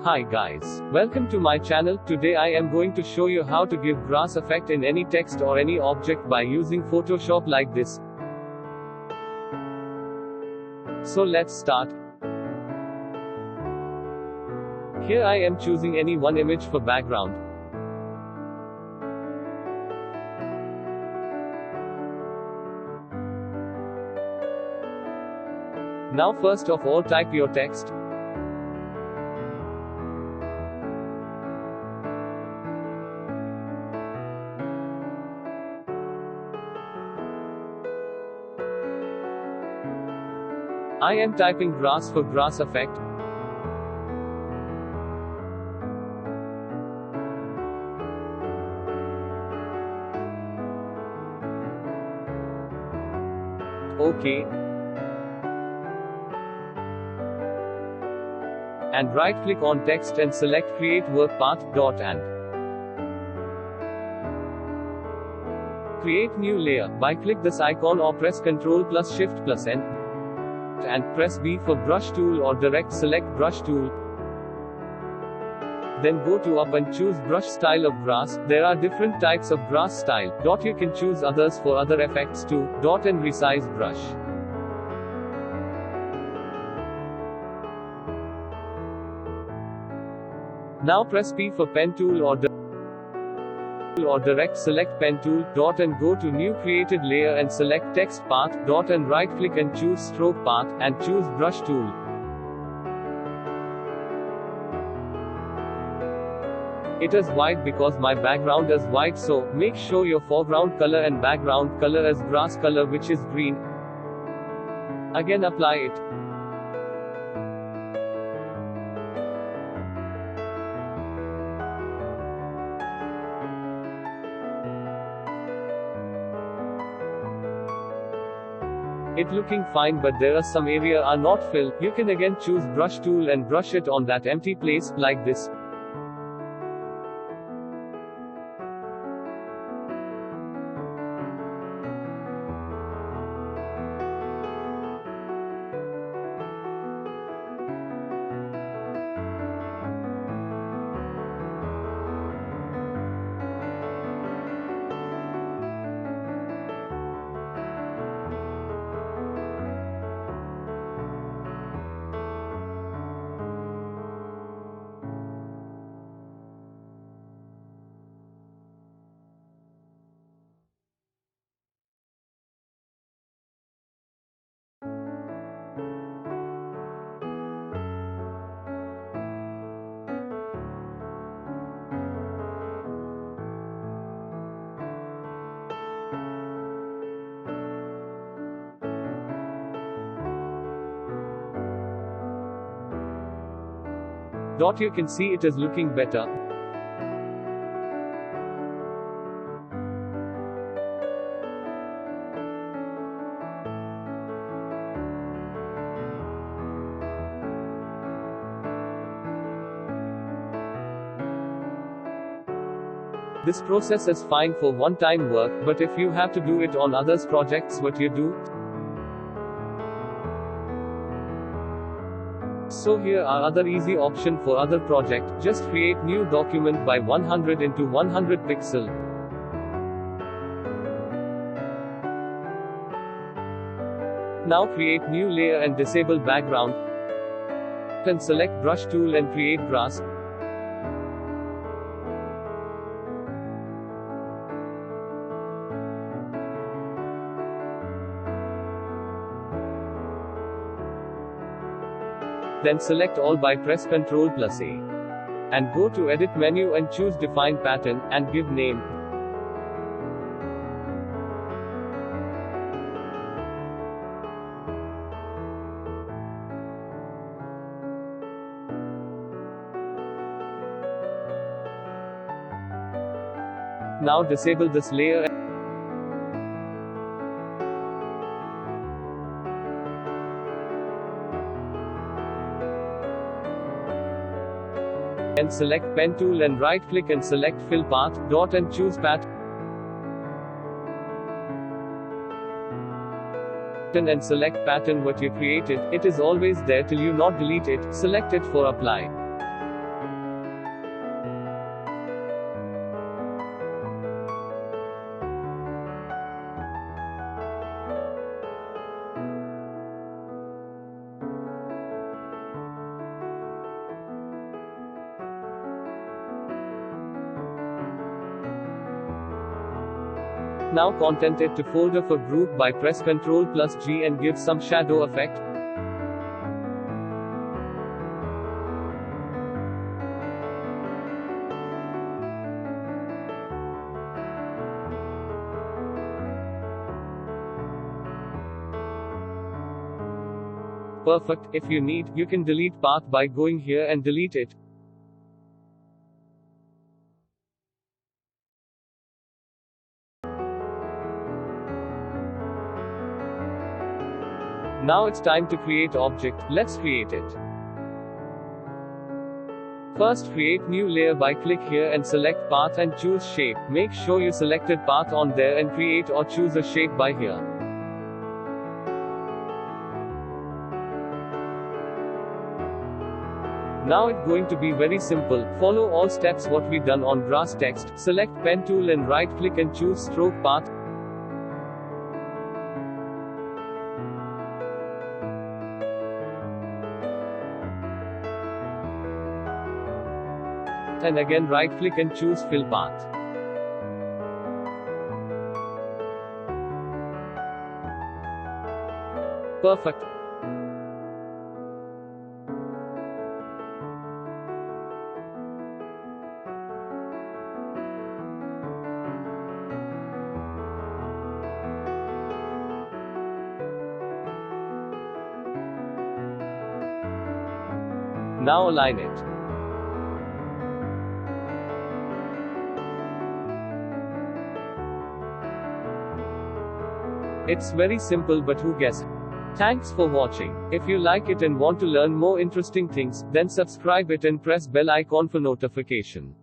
Hi guys, welcome to my channel. Today I am going to show you how to give grass effect in any text or any object by using Photoshop like this. So let's start. Here I am choosing any one image for background. Now first of all type your text. I am typing grass for grass effect. OK. And right click on text and select create work path, and create new layer, by click this icon or press Ctrl plus Shift plus N. And press B for brush tool or direct select brush tool. Then go to up and choose brush style of grass. There are different types of grass style. You can choose others for other effects too. And resize brush. Now press P for pen tool or direct select pen tool, and go to new created layer and select text path, and right click and choose stroke path, and choose brush tool. It is white because my background is white, so make sure your foreground color and background color is grass color, which is green. Again apply it. It looking fine, but there are some area are not filled. You can again choose brush tool and brush it on that empty place, like this. You can see it is looking better. This process is fine for one-time work, but if you have to do it on others projects, what you do? So here are other easy option for other project. Just create new document by 100 into 100 pixel. Now create new layer and disable background. And select brush tool and create grass. Then select all by press Ctrl plus A. And go to edit menu and choose define pattern, and give name. Now disable this layer. And select pen tool and right click and select fill path, and choose path. And select pattern what you created. It is always there till you not delete it. Select it for apply. Now content it to folder for group by press Ctrl plus G and give some shadow effect. Perfect. If you need, you can delete path by going here and delete it. Now it's time to create object. Let's create it. First create new layer by click here and select path and choose shape. Make sure you selected path on there and create or choose a shape by here. Now it's going to be very simple. Follow all steps what we done on grass text. Select pen tool and right click and choose stroke path. And again right click and choose fill path. Perfect. Now align it. It's very simple, but who guessed? Thanks for watching. If you like it and want to learn more interesting things, then subscribe it and press bell icon for notification.